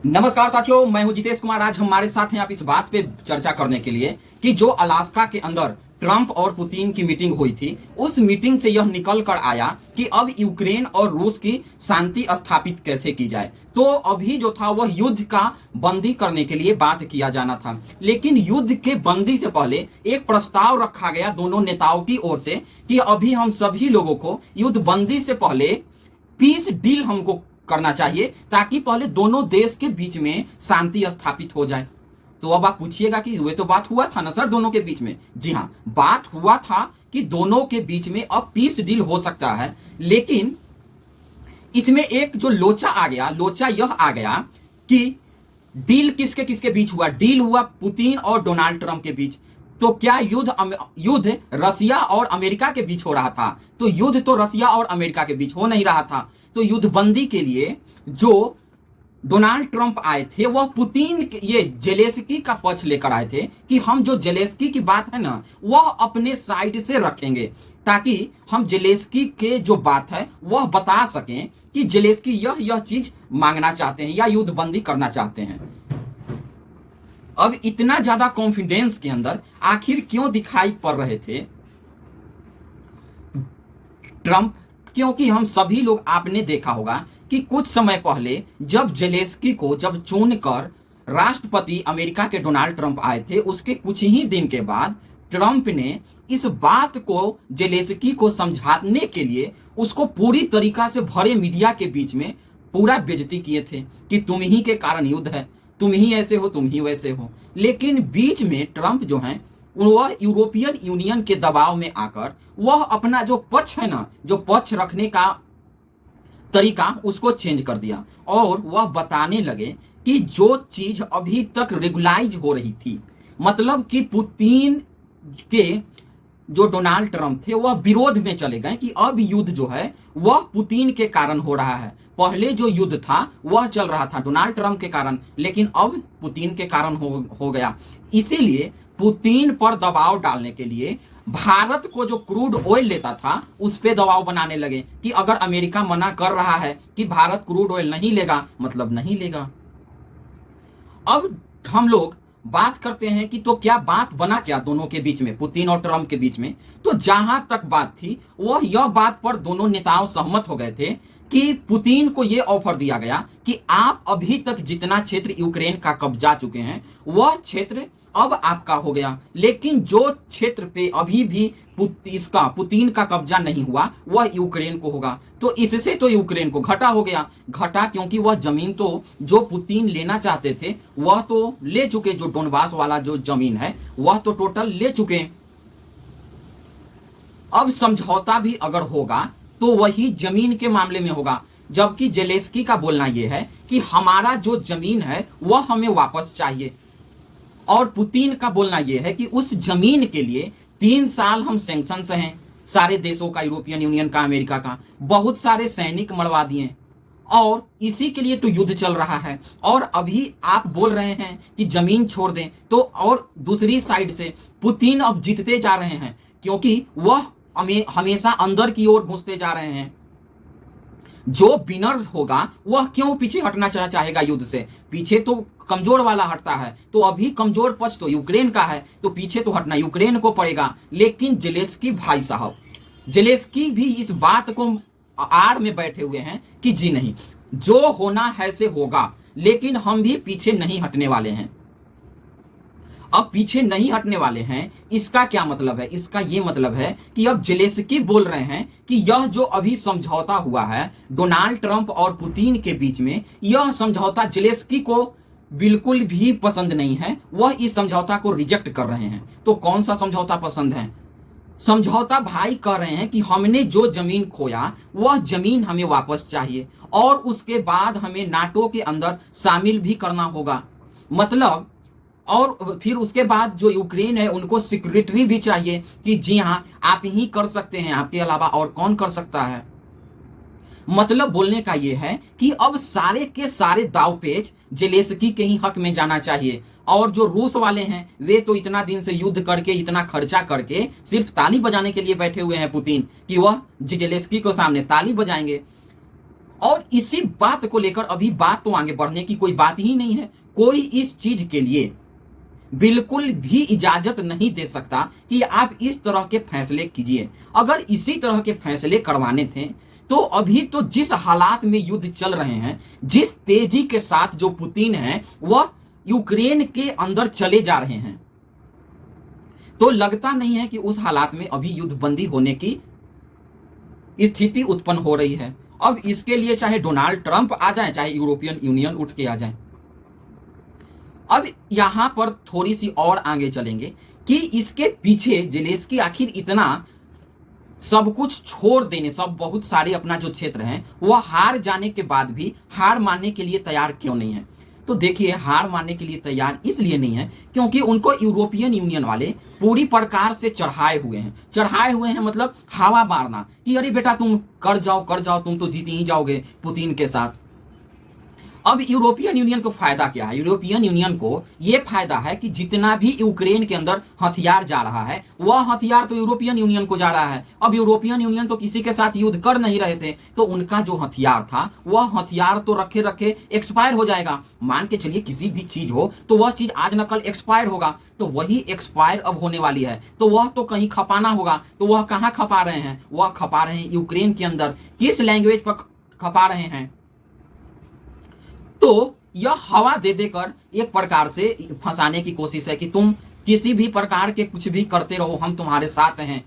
नमस्कार साथियों, मैं हूं जितेश कुमार। आज हमारे साथ हैं आप इस बात पे चर्चा करने के लिए कि जो अलास्का के अंदर ट्रंप और पुतिन की मीटिंग हुई थी, उस मीटिंग से यह निकल कर आया कि अब यूक्रेन और रूस की शांति स्थापित कैसे की जाए। तो अभी जो था वह युद्ध का बंदी करने के लिए बात किया जाना था, लेकिन युद्ध के बंदी से पहले एक प्रस्ताव रखा गया दोनों नेताओं की ओर से कि अभी हम सभी लोगों को युद्ध बंदी से पहले पीस डील हमको करना चाहिए, ताकि पहले दोनों देश के बीच में शांति स्थापित हो जाए। तो अब आप पूछिएगा कि वे तो बात हुआ था ना सर दोनों के बीच में। जी हाँ, बात हुआ था कि दोनों के बीच में अब पीस डील हो सकता है, लेकिन इसमें एक जो लोचा आ गया, लोचा यह आ गया कि डील किसके किसके बीच हुआ। डील हुआ पुतिन और डोनाल्ड ट्रंप के बीच। तो क्या युद्ध रसिया और अमेरिका के बीच हो रहा था? तो युद्ध तो रसिया और अमेरिका के बीच हो नहीं रहा था। तो युद्धबंदी के लिए जो डोनाल्ड ट्रंप आए थे वह पुतिन ये जेलेस्की का पक्ष लेकर आए थे कि हम जो जेलेस्की की बात है ना वह अपने साइड से रखेंगे, ताकि हम जेलेस्की के जो बात है वह बता सकें कि जेलेस्की यह चीज मांगना चाहते हैं या युद्धबंदी करना चाहते हैं। अब इतना ज्यादा कॉन्फिडेंस के अंदर आखिर क्यों दिखाई पड़ रहे थे ट्रंप? क्योंकि हम सभी लोग, आपने देखा होगा कि कुछ समय पहले जब जेलेस्की को जब चुनकर राष्ट्रपति अमेरिका के डोनाल्ड ट्रंप आए थे, उसके कुछ ही दिन के बाद ट्रंप ने इस बात को जेलेस्की को समझाने के लिए उसको पूरी तरीका से भरे मीडिया के बीच में पूरा बेइज्जती किए थे कि तुम ही के कारण युद्ध है, तुम ही ऐसे हो, तुम ही वैसे हो। लेकिन बीच में ट्रंप जो है वह यूरोपियन यूनियन के दबाव में आकर वह अपना जो पक्ष है ना, जो पक्ष रखने का तरीका उसको चेंज कर दिया और वह बताने लगे कि जो चीज अभी तक रेगुलाइज हो रही थी, मतलब कि पुतिन के जो डोनाल्ड ट्रंप थे वह विरोध में चले गए कि अब युद्ध जो है वह पुतिन के कारण हो रहा है। पहले जो युद्ध था वह चल रहा था डोनाल्ड ट्रंप के कारण, लेकिन अब पुतिन के कारण हो गया। इसीलिए पुतिन पर दबाव डालने के लिए भारत को जो क्रूड ऑयल लेता था उस पे दबाव बनाने लगे कि अगर अमेरिका मना कर रहा है कि भारत क्रूड ऑयल नहीं लेगा, मतलब नहीं लेगा। अब हम लोग बात करते हैं कि तो क्या बात बना क्या दोनों के बीच में, पुतिन और ट्रंप के बीच में? तो जहां तक बात थी वह यह बात पर दोनों नेताओं सहमत हो गए थे कि पुतिन को यह ऑफर दिया गया कि आप अभी तक जितना क्षेत्र यूक्रेन का कब्जा चुके हैं वह क्षेत्र अब आपका हो गया, लेकिन जो क्षेत्र पे अभी भी पुतिन का कब्जा नहीं हुआ वह यूक्रेन को होगा। तो इससे तो यूक्रेन को घाटा हो गया। घाटा क्योंकि वह जमीन तो जो पुतिन लेना चाहते थे वह तो ले चुके, जो डोनबास वाला जो जमीन है वह तो टोटल ले चुके। अब समझौता भी अगर होगा तो वही जमीन के मामले में होगा, जबकि जेलेस्की का बोलना यह है कि हमारा जो जमीन है वह हमें वापस चाहिए। और पुतिन का बोलना यह है कि उस जमीन के लिए 3 साल हम सैंक्शन से हैं, सारे देशों का, यूरोपियन यूनियन का, अमेरिका का, बहुत सारे सैनिक मरवा दिए और इसी के लिए तो युद्ध चल रहा है। और अभी आप बोल रहे हैं कि जमीन छोड़ दें, तो और दूसरी साइड से पुतिन अब जीतते जा रहे हैं क्योंकि वह हमेशा अंदर की ओर घुसते जा रहे हैं। जो विनर होगा वह क्यों पीछे हटना चाहेगा युद्ध से? पीछे तो कमजोर वाला हटता है, तो अभी कमजोर पक्ष तो यूक्रेन का है, तो पीछे तो हटना यूक्रेन को पड़ेगा। लेकिन जेलेस्की भाई साहब, जेलेस्की भी इस बात को आड़ में बैठे हुए हैं कि जी नहीं, जो होना है से होगा, लेकिन हम भी पीछे नहीं हटने वाले हैं। अब पीछे नहीं हटने वाले हैं, इसका क्या मतलब है? इसका यह मतलब है कि अब जेलेस्की बोल रहे हैं कि यह जो अभी समझौता हुआ है डोनाल्ड ट्रंप और पुतिन के बीच में, यह समझौता जेलेस्की को बिल्कुल भी पसंद नहीं है। वह इस समझौता को रिजेक्ट कर रहे हैं। तो कौन सा समझौता पसंद है? समझौता भाई कह रहे हैं कि हमने जो जमीन खोया वह जमीन हमें वापस चाहिए और उसके बाद हमें नाटो के अंदर शामिल भी करना होगा, मतलब, और फिर उसके बाद जो यूक्रेन है उनको सिक्योरिटी भी चाहिए कि जी हाँ आप ही कर सकते हैं, आपके अलावा और कौन कर सकता है। मतलब बोलने का यह है कि अब सारे के सारे दावपेच जेलेस्की के ही हक में जाना चाहिए। और जो रूस वाले हैं वे तो इतना दिन से युद्ध करके, इतना खर्चा करके सिर्फ ताली बजाने के लिए बैठे हुए हैं पुतिन, कि वह जेलेस्की को सामने ताली बजाएंगे। और इसी बात को लेकर अभी बात तो आगे बढ़ने की कोई बात ही नहीं है। कोई इस चीज के लिए बिल्कुल भी इजाजत नहीं दे सकता कि आप इस तरह के फैसले कीजिए। अगर इसी तरह के फैसले करवाने थे तो अभी तो जिस हालात में युद्ध चल रहे हैं, जिस तेजी के साथ जो पुतिन है वह यूक्रेन के अंदर चले जा रहे हैं, तो लगता नहीं है कि उस हालात में अभी युद्धबंदी होने की स्थिति उत्पन्न हो रही है। अब इसके लिए चाहे डोनाल्ड ट्रंप आ जाए, चाहे यूरोपियन यूनियन उठ के आ जाए। अब यहां पर थोड़ी सी और आगे चलेंगे कि इसके पीछे जेलेंस्की आखिर इतना सब कुछ छोड़ देने, सब बहुत सारे अपना जो क्षेत्र हैं वह हार जाने के बाद भी हार मानने के लिए तैयार क्यों नहीं है? तो देखिए, हार मानने के लिए तैयार इसलिए नहीं है क्योंकि उनको यूरोपियन यूनियन वाले पूरी प्रकार से चढ़ाए हुए हैं, मतलब हवा मारना कि अरे बेटा तुम कर जाओ, तुम तो जीत ही जाओगे पुतिन के साथ। अब यूरोपियन यूनियन को फायदा क्या है? यूरोपियन यूनियन को यह फायदा है कि जितना भी यूक्रेन के अंदर हथियार जा रहा है वह हथियार तो यूरोपियन यूनियन को जा रहा है। अब यूरोपियन यूनियन तो किसी के साथ युद्ध कर नहीं रहे थे, तो उनका जो हथियार था वह हथियार तो रखे एक्सपायर हो जाएगा। मान के चलिए किसी भी चीज हो तो वह चीज आज न कल एक्सपायर होगा, तो वही एक्सपायर अब होने वाली है, तो वह तो कहीं खपाना होगा। तो वह कहाँ खपा रहे हैं? वह खपा रहे हैं यूक्रेन के अंदर। किस लैंग्वेज पर खपा रहे हैं? तो यह हवा दे देकर एक प्रकार से फंसाने की कोशिश है कि तुम किसी भी प्रकार के कुछ भी करते रहो, हम तुम्हारे साथ हैं।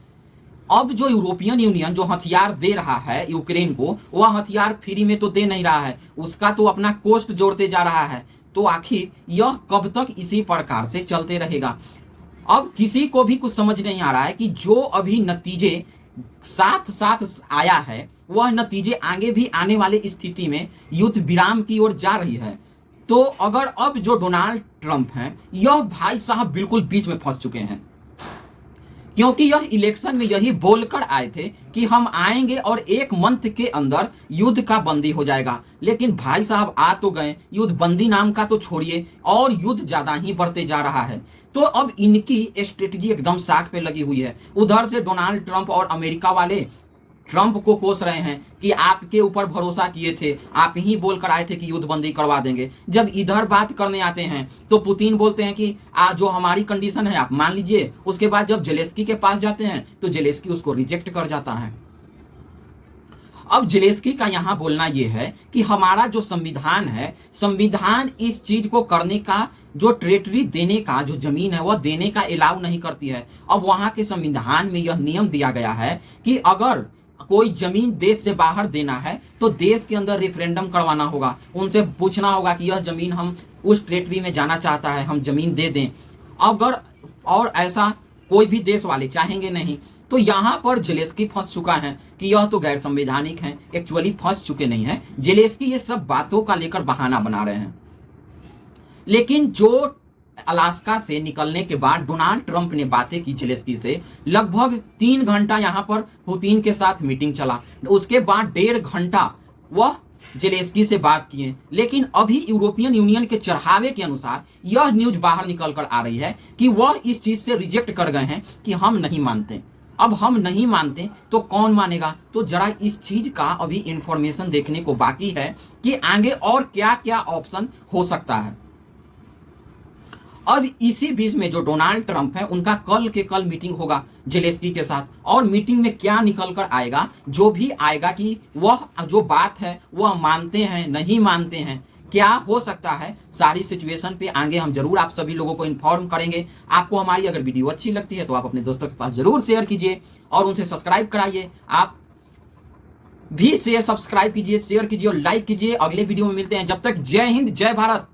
अब जो यूरोपियन यूनियन जो हथियार दे रहा है यूक्रेन को, वह हथियार फ्री में तो दे नहीं रहा है, उसका तो अपना कॉस्ट जोड़ते जा रहा है। तो आखिर यह कब तक इसी प्रकार से चलते रहेगा? अब किसी को भी कुछ समझ नहीं आ रहा है कि जो अभी नतीजे साथ साथ आया है वह नतीजे आगे भी आने वाली स्थिति में युद्ध विराम की ओर जा रही है। तो अगर अब जो डोनाल्ड ट्रंप हैं यह भाई साहब बिल्कुल बीच में फंस चुके हैं, क्योंकि यह इलेक्शन में यही बोलकर आए थे कि हम आएंगे और 1 मंथ के अंदर युद्ध का बंदी हो जाएगा। लेकिन भाई साहब आ तो गए, युद्ध बंदी नाम का तो छोड़िए, और युद्ध ज्यादा ही बढ़ते जा रहा है। तो अब इनकी स्ट्रेटजी एकदम साख पे लगी हुई है। उधर से डोनाल्ड ट्रंप और अमेरिका वाले ट्रंप को कोस रहे हैं कि आपके ऊपर भरोसा किए थे, आप ही बोलकर आए थे कि युद्धबंदी करवा देंगे। जब इधर बात करने आते हैं तो पुतिन बोलते हैं कि जो हमारी कंडीशन है आप मान लीजिए। उसके बाद जब जेलेंस्की के पास जाते हैं तो जेलेंस्की उसको रिजेक्ट कर जाता है। अब जेलेंस्की का यहां बोलना यह है कि हमारा जो संविधान है, संविधान इस चीज को करने का, जो टेरिटरी देने का, जो जमीन है वह देने का अलाउ नहीं करती है। अब वहां के संविधान में यह नियम दिया गया है कि अगर कोई जमीन देश से बाहर देना है तो देश के अंदर रेफरेंडम करवाना होगा, उनसे पूछना होगा कि यह जमीन हम उस टेरिटरी में जाना चाहता है, हम जमीन दे दें। अगर और ऐसा कोई भी देश वाले चाहेंगे नहीं, तो यहाँ पर जेलेंस्की फंस चुका है कि यह तो गैर संवैधानिक है। एक्चुअली फंस चुके नहीं है, जेलेंस्की ये सब बातों का लेकर बहाना बना रहे हैं। लेकिन जो अलास्का से निकलने के बाद डोनाल्ड ट्रंप ने बातें की जेलेंस्की से, लगभग 3 घंटा यहां पर पुतिन के साथ मीटिंग चला, उसके बाद 1.5 घंटा वह जेलेंस्की से बात किए। लेकिन अभी यूरोपियन यूनियन के चढ़ावे के अनुसार यह न्यूज बाहर निकल कर आ रही है कि वह इस चीज से रिजेक्ट कर गए हैं कि हम नहीं मानते। अब हम नहीं मानते तो कौन मानेगा? तो जरा इस चीज का अभी इंफॉर्मेशन देखने को बाकी है कि आगे और क्या क्या ऑप्शन हो सकता है। अब इसी बीच में जो डोनाल्ड ट्रंप है उनका कल के कल मीटिंग होगा जेलेंस्की के साथ, और मीटिंग में क्या निकल कर आएगा, जो भी आएगा कि वह जो बात है वह मानते हैं नहीं मानते हैं, क्या हो सकता है, सारी सिचुएशन पे आगे हम जरूर आप सभी लोगों को इन्फॉर्म करेंगे। आपको हमारी अगर वीडियो अच्छी लगती है तो आप अपने दोस्तों के पास जरूर शेयर कीजिए और उनसे सब्सक्राइब कराइए। आप भी सब्सक्राइब कीजिए, शेयर कीजिए और लाइक कीजिए। अगले वीडियो में मिलते हैं, जब तक जय हिंद जय भारत।